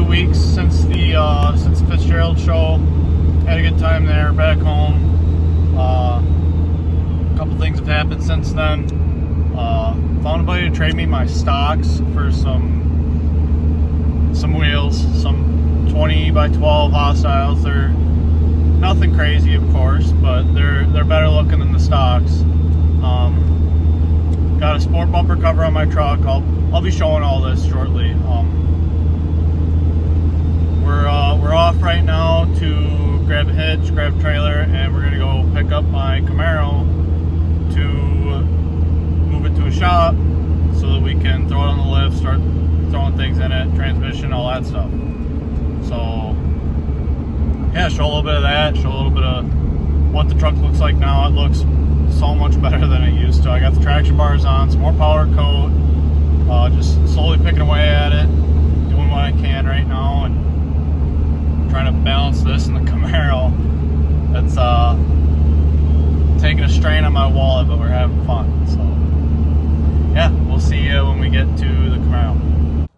weeks since the Fitzgerald show. Had a good time there. Back home. A couple things have happened since then. Found a buddy to trade me my stocks for some wheels, some 20 by 12 hostiles. They're nothing crazy, of course, but they're better looking than the stocks. Got a sport bumper cover on my truck. I'll be showing all this shortly. We're off right now to grab a hitch, grab a trailer, and we're gonna go pick up my Camaro to move it to a shop so that we can throw it on the lift, start throwing things in it, transmission, all that stuff. So yeah, show a little bit of that, show a little bit of what the truck looks like now. It looks so much better than it used to. I got the traction bars on, some more power coat, just slowly picking away at it, doing what I can right now, and trying to balance this in the Camaro. It's taking a strain on my wallet, but we're having fun. So yeah, we'll see you when we get to the Camaro.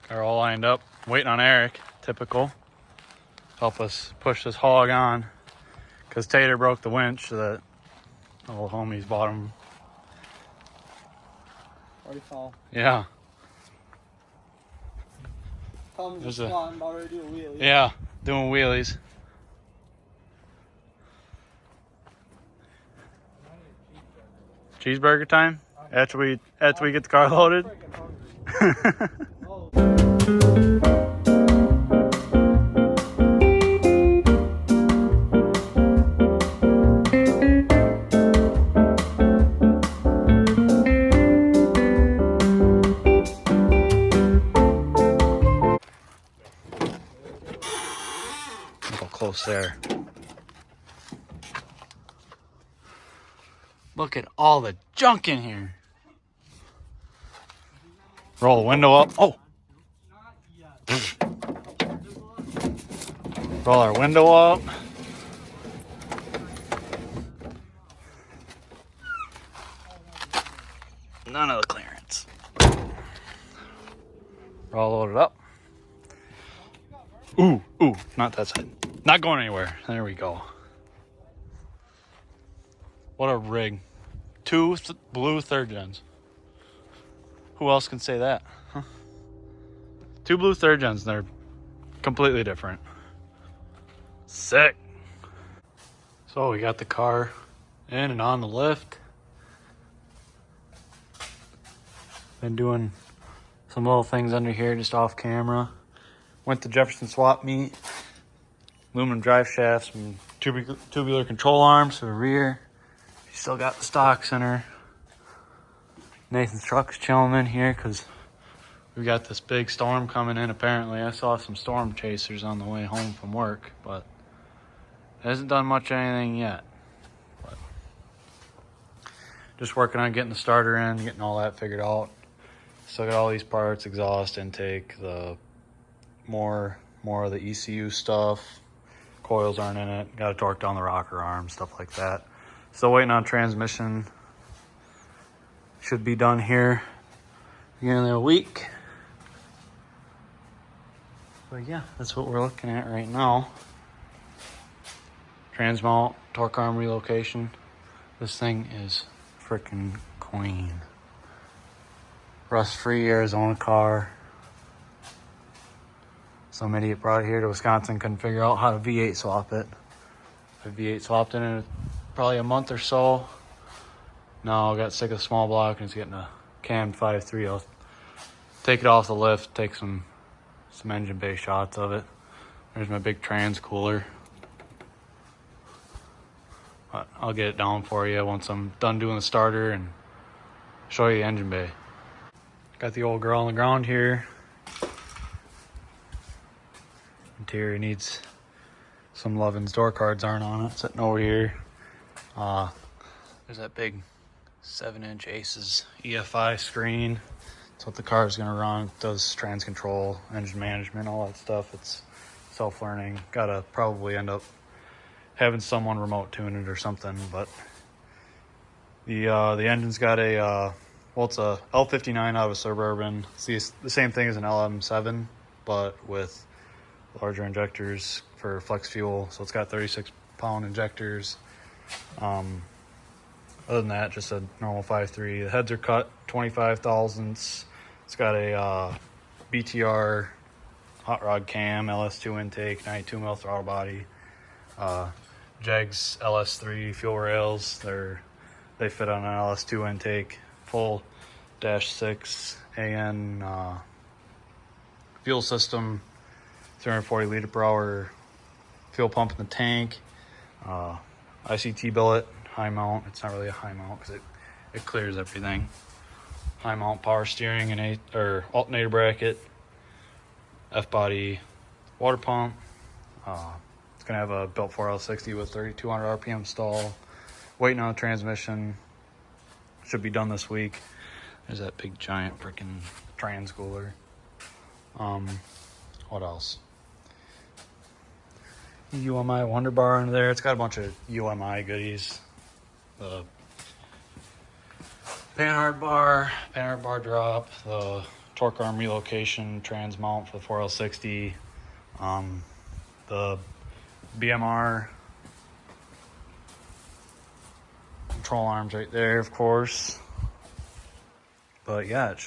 They're all lined up, waiting on Eric, typical. Help us push this hog on, because Tater broke the winch that little homie's bought him. Already fall. Yeah. Tom's just squatting, about ready to do a wheelie. Yeah, doing wheelies. Cheeseburger time? After we get the car loaded? Go close there. Look at all the junk in here. Roll the window up. Oh. Roll our window up. None of the clearance. We're all loaded up. Ooh, not that side. Not going anywhere. There we go. What a rig. Two blue third gens. Who else can say that? Huh? Two blue third gens, they're completely different. Sick. So we got the car in and on the lift. Been doing some little things under here just off camera. Went to Jefferson swap meet. Aluminum drive shafts, some tubular control arms for the rear. She still got the stocks in her. Nathan's truck's chilling in here because we got this big storm coming in apparently. I saw some storm chasers on the way home from work, but it hasn't done much of anything yet. But just working on getting the starter in, getting all that figured out. Still got all these parts, exhaust, intake, the more of the ECU stuff. Coils aren't in it. Got to torque down the rocker arm, stuff like that. Still waiting on transmission. Should be done here beginning of the week. But yeah, that's what we're looking at right now. Transmount, torque arm relocation. This thing is freaking queen. Rust-free Arizona car. Some idiot brought it here to Wisconsin, couldn't figure out how to V8 swap it. I V8 swapped it in probably a month or so. Now I got sick of the small block and it's getting a cam 5.3. I'll take it off the lift, take some engine bay shots of it. There's my big trans cooler. But I'll get it down for you once I'm done doing the starter and show you the engine bay. Got the old girl on the ground here. Interior needs some Lovin's door cards aren't on it, sitting over here. There's that big 7-inch Aces EFI screen. That's what the car is going to run. It does trans control, engine management, all that stuff. It's self-learning. Gotta probably end up having someone remote tune it or something, but the engine's got a well, it's a L59 out of a Suburban. It's the same thing as an LM7, but with larger injectors for flex fuel. So it's got 36-pound injectors. Other than that, just a normal 5.3. The heads are cut 25 thousandths. It's got a BTR hot rod cam, LS2 intake, 92 mil throttle body. Jegs LS3 fuel rails. They fit on an LS2 intake. Full -6 AN fuel system. 340 liter per hour fuel pump in the tank. ICT billet, high mount. It's not really a high mount because it clears everything. High mount power steering and alternator bracket. F-body water pump. It's gonna have a built 4L60 with 3,200 RPM stall. Waiting on a transmission. Should be done this week. There's that big giant freaking trans cooler. What else? UMI Wonder Bar under there. It's got a bunch of UMI goodies. The panhard bar drop, the torque arm relocation trans mount for the 4L60, the BMR control arms right there, of course. But yeah, it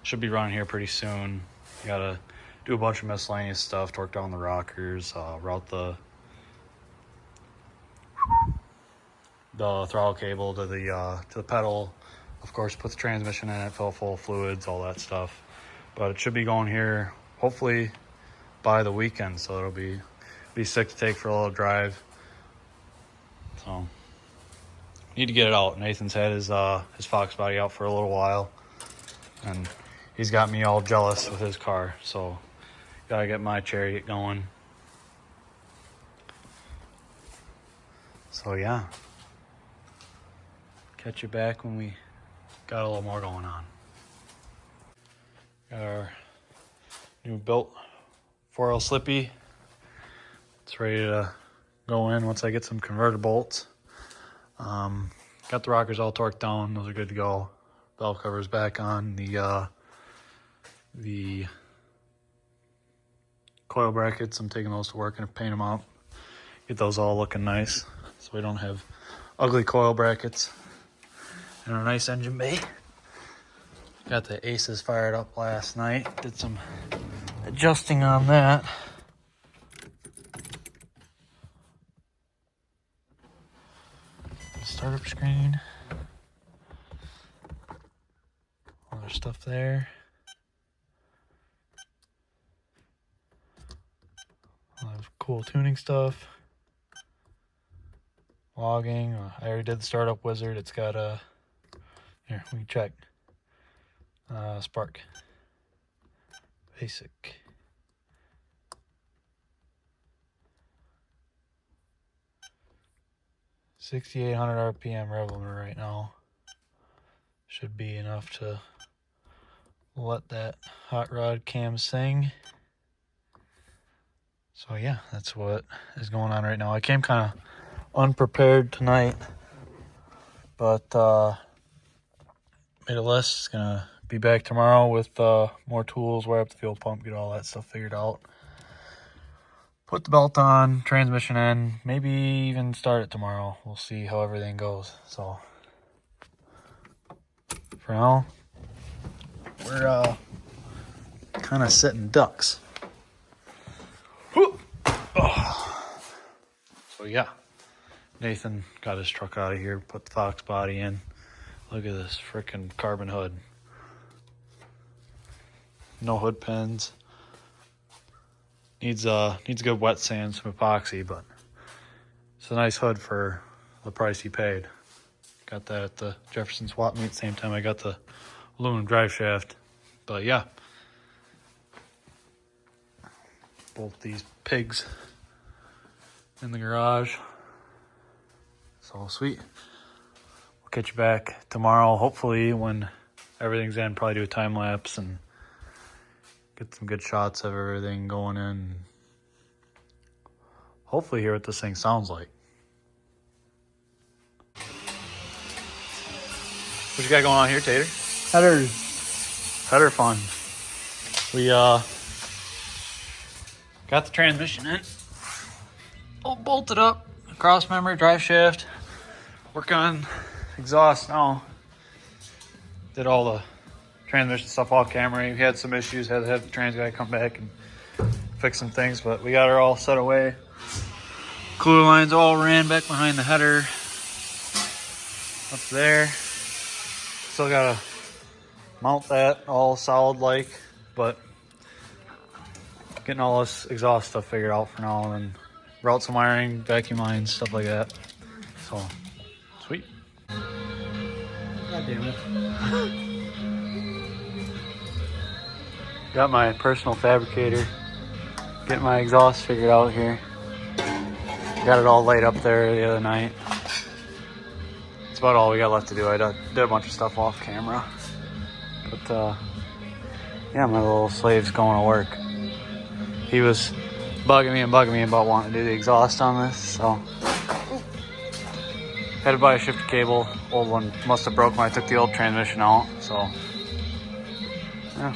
should be running here pretty soon. You gotta do a bunch of miscellaneous stuff, torque down the rockers, route the throttle cable to the pedal. Of course, put the transmission in it, fill full of fluids, all that stuff. But it should be going here hopefully by the weekend, so it'll be sick to take for a little drive. So need to get it out. Nathan's had his Fox body out for a little while, and he's got me all jealous with his car. So gotta get my Chariot going. So yeah, catch you back when we got a little more going on. Got our new built 4L Slippy. It's ready to go in once I get some converter bolts. Got the rockers all torqued down. Those are good to go. Valve covers back on. The coil brackets, I'm taking those to work and paint them up. Get those all looking nice so we don't have ugly coil brackets. And a nice engine bay. Got the Aces fired up last night. Did some adjusting on that. Startup screen. Other stuff there. A lot of cool tuning stuff. Logging. I already did the startup wizard. It's got a... Here, we can check. Spark. Basic. 6,800 RPM rev limiter right now. Should be enough to let that hot rod cam sing. So yeah, that's what is going on right now. I came kind of unprepared tonight, but made a list. It's gonna be back tomorrow with more tools, wire up the fuel pump, get all that stuff figured out. Put the belt on, transmission in, maybe even start it tomorrow. We'll see how everything goes. So for now, we're kind of sitting ducks. So yeah, Nathan got his truck out of here, put the Fox body in. Look at this freaking carbon hood. No hood pins. Needs good wet sand, some epoxy, but it's a nice hood for the price he paid. Got that at the Jefferson swap meet, same time I got the aluminum drive shaft. But yeah, both these pigs in the garage. So sweet. We'll catch you back tomorrow, hopefully when everything's in. Probably do a time lapse and get some good shots of everything going in. Hopefully hear what this thing sounds like. What you got going on here, Tater? Header. Header fun. We Got the transmission in. All bolted up. Cross member, drive shaft. Work on exhaust now. Did all the transmission stuff off camera. We had some issues. Had to have the trans guy come back and fix some things, but we got her all set away. Cooler lines all ran back behind the header. Up there. Still gotta mount that all solid like, but getting all this exhaust stuff figured out for now, and then route some wiring, vacuum lines, stuff like that. So sweet. God damn it. Got my personal fabricator. Getting my exhaust figured out here. Got it all laid up there the other night. That's about all we got left to do. I did a bunch of stuff off camera. But yeah, my little slave's going to work. He was bugging me about wanting to do the exhaust on this, so had to buy a shifter cable. Old one must have broke when I took the old transmission out, so yeah.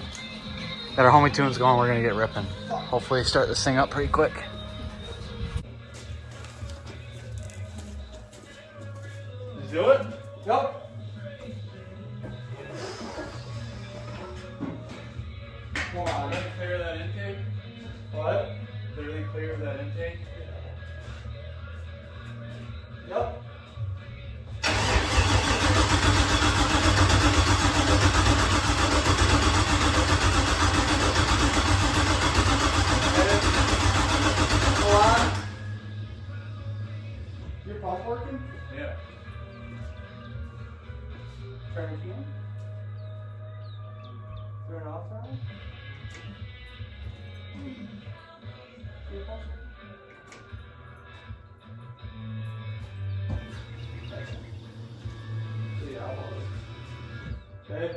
Got our homie tunes going, we're gonna get ripping. Hopefully start this thing up pretty quick. Let's do it? Yep. Come on. Clear that intake? What? Clearly clear that intake? Yep. Go on. Your pump working? Yeah. Turn it on. Turn it off now. Your pump's working? Okay.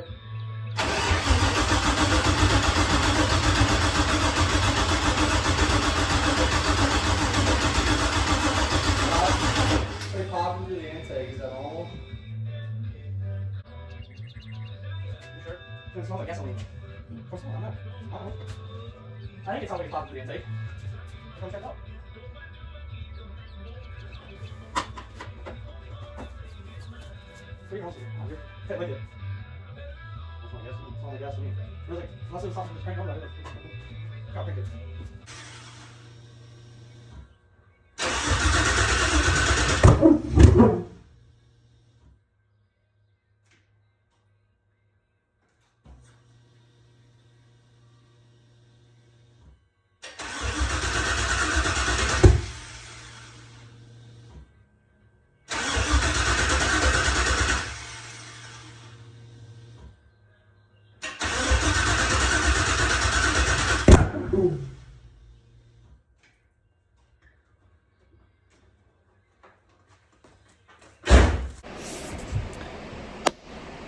They pop into the intake, is that all? You sure? It smells like gasoline. What's going on there? I don't know. I think it smells like it's popping through the intake. Come check it out. Pretty awesome. Okay, like it. That's not gasoline. It's only gasoline. Really, unless it was something just cranked over. Got picked it.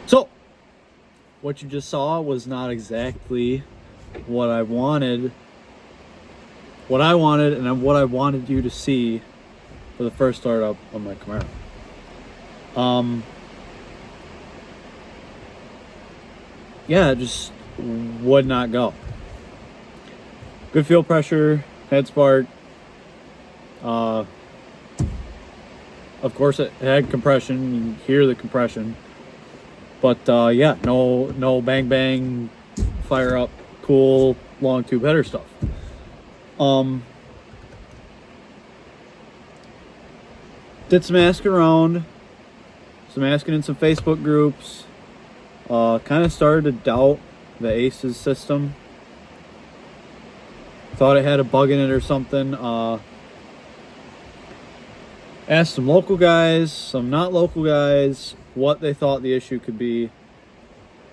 So, what you just saw was not exactly what I wanted. What I wanted and what I wanted you to see for the first startup of my Camaro. Yeah, it just would not go. Good fuel pressure, head spark. Of course, it had compression. You can hear the compression. But yeah, no bang bang, fire up, cool, long tube header stuff. Did some asking around, some asking in some Facebook groups. Kind of started to doubt the ACES system. Thought it had a bug in it or something. Asked some local guys, some not local guys, what they thought the issue could be.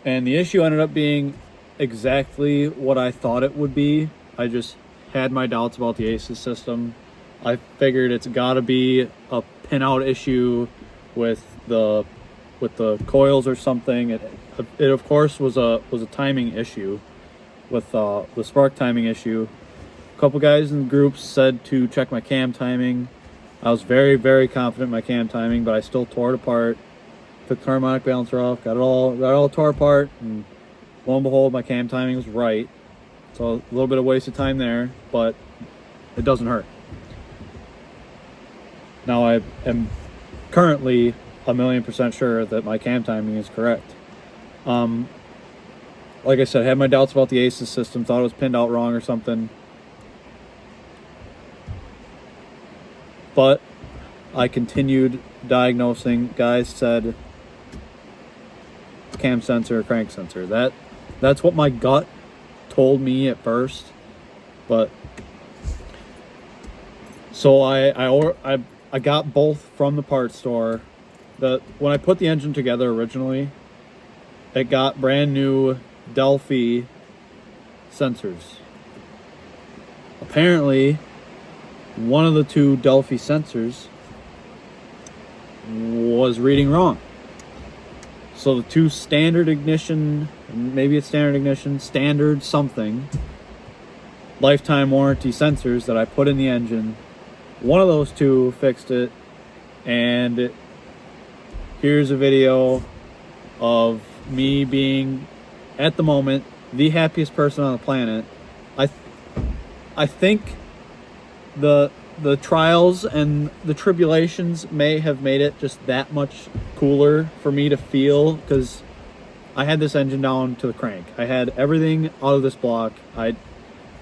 And the issue ended up being exactly what I thought it would be. I just had my doubts about the ACES system. I figured it's got to be a pinout issue with the coils or something. It of course was a timing issue with the spark timing issue. A couple guys in the group said to check my cam timing. I was very, very confident in my cam timing, but I still tore it apart. Took the harmonic balancer off, got it all tore apart, and lo and behold, my cam timing was right. So a little bit of wasted time there, but It doesn't hurt. Now I am currently 1,000,000% sure that my cam timing is correct. Like I said, I had my doubts about the ACES system, thought it was pinned out wrong or something. But I continued diagnosing. Guys said cam sensor, crank sensor. That's what my gut told me at first. But so I got both from the parts store. When I put the engine together originally, it got brand new Delphi sensors. Apparently, one of the two Delphi sensors was reading wrong. So the two standard ignition, maybe it's standard ignition, standard something, lifetime warranty sensors that I put in the engine, one of those two fixed it. And here's a video of me being, at the moment, the happiest person on the planet. I think the trials and the tribulations may have made it just that much cooler for me to feel, because I had this engine down to the crank. I had everything out of this block. I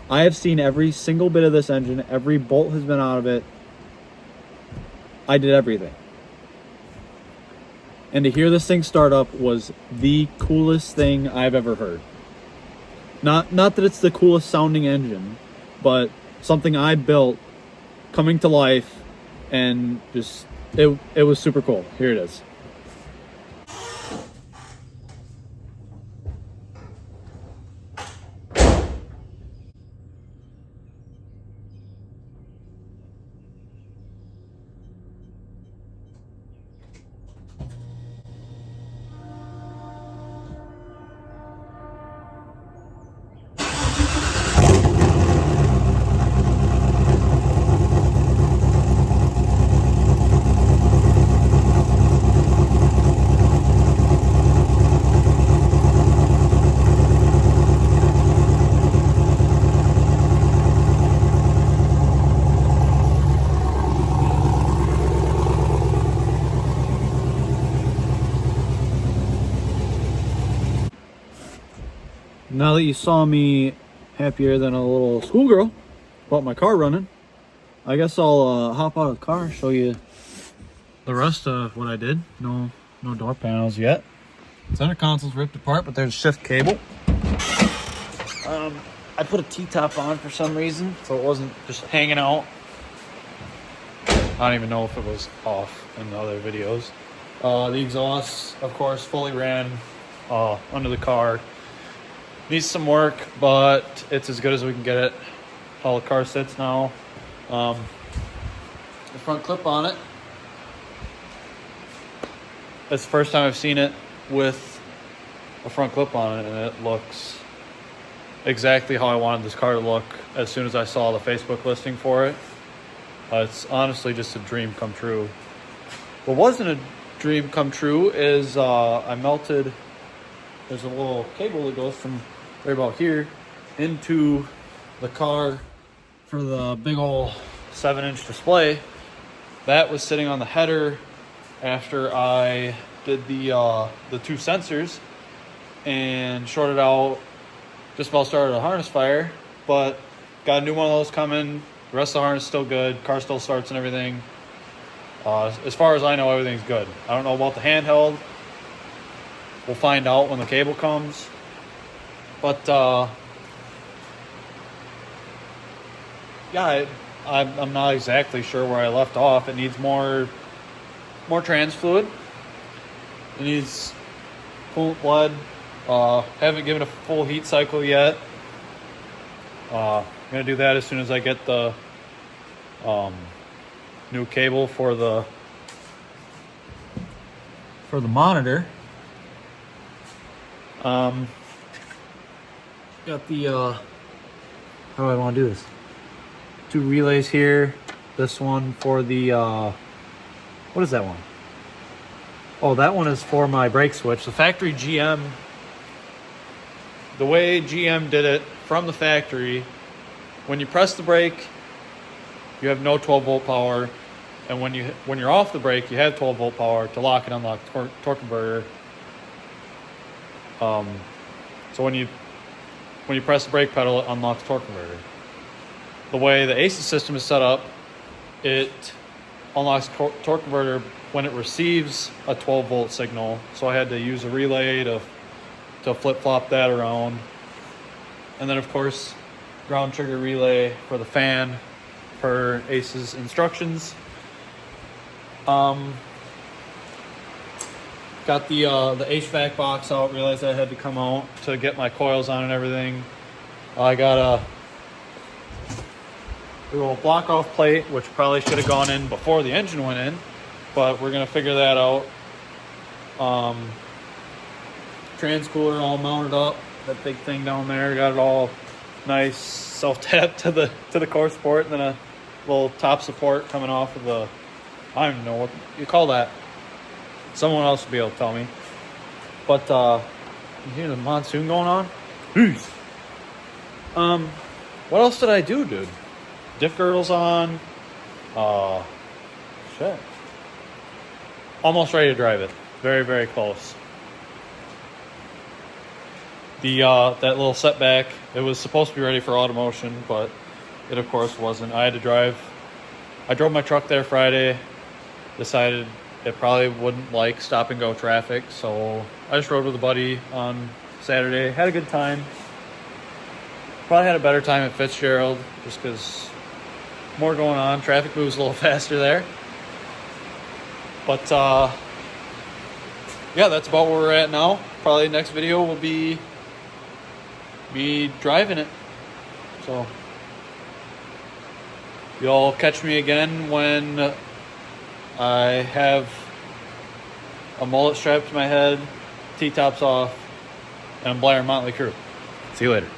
have seen every single bit of this engine. Every bolt has been out of it. I did everything. And to hear this thing start up was the coolest thing I've ever heard. Not that it's the coolest sounding engine, but something I built coming to life, and just it was super cool. Here it is. Now that you saw me happier than a little schoolgirl about my car running, I guess I'll hop out of the car and show you the rest of what I did. No door panels yet. Center console's ripped apart, but there's a shift cable. I put a T-top on for some reason, so it wasn't just hanging out. I don't even know if it was off in the other videos. The exhaust, of course, fully ran under the car. Needs some work, but it's as good as we can get it. How the car sits now. The front clip on it. It's the first time I've seen it with a front clip on it, and it looks exactly how I wanted this car to look as soon as I saw the Facebook listing for it. It's honestly just a dream come true. What wasn't a dream come true is I melted, there's a little cable that goes from right about here into the car for the big old 7-inch display. That was sitting on the header after I did the two sensors and shorted out, just about started a harness fire, but got a new one of those coming. The rest of the harness is still good. Car still starts and everything. As far as I know, everything's good. I don't know about the handheld. We'll find out when the cable comes. But yeah, I'm not exactly sure where I left off. It needs more trans fluid. It needs coolant blood. Haven't given a full heat cycle yet. I'm gonna do that as soon as I get the new cable for the monitor. Got the how do I want to do this? 2 relays here. This one for the what is that one? Oh, that one is for my brake switch. The factory GM, the way GM did it from the factory, when you press the brake you have no 12-volt power, and when you're off the brake, you have 12-volt power to lock and unlock the torque converter. So when you press the brake pedal, it unlocks the torque converter. The way the ACES system is set up, it unlocks torque converter when it receives a 12-volt signal. So I had to use a relay to flip-flop that around. And then, of course, ground trigger relay for the fan per ACES instructions. Got the HVAC box out, realized I had to come out to get my coils on and everything. I got a little block off plate, which probably should have gone in before the engine went in, but we're gonna figure that out. Trans cooler all mounted up, that big thing down there, got it all nice self-tapped to the core support, and then a little top support coming off of the, I don't even know what you call that. Someone else will be able to tell me. But you hear the monsoon going on? Peace. What else did I do, dude? Diff girdles on. Shit. Almost ready to drive it. Very, very close. That little setback, it was supposed to be ready for automotion, but it of course wasn't. I drove my truck there Friday, decided it probably wouldn't like stop and go traffic, so I just rode with a buddy on Saturday. Had a good time. Probably had a better time at Fitzgerald, just because more going on. Traffic moves a little faster there. But yeah, that's about where we're at now. Probably next video will be me driving it. So you'll catch me again when I have a mullet strapped to my head, T-tops off, and I'm blaring Motley Crue. See you later.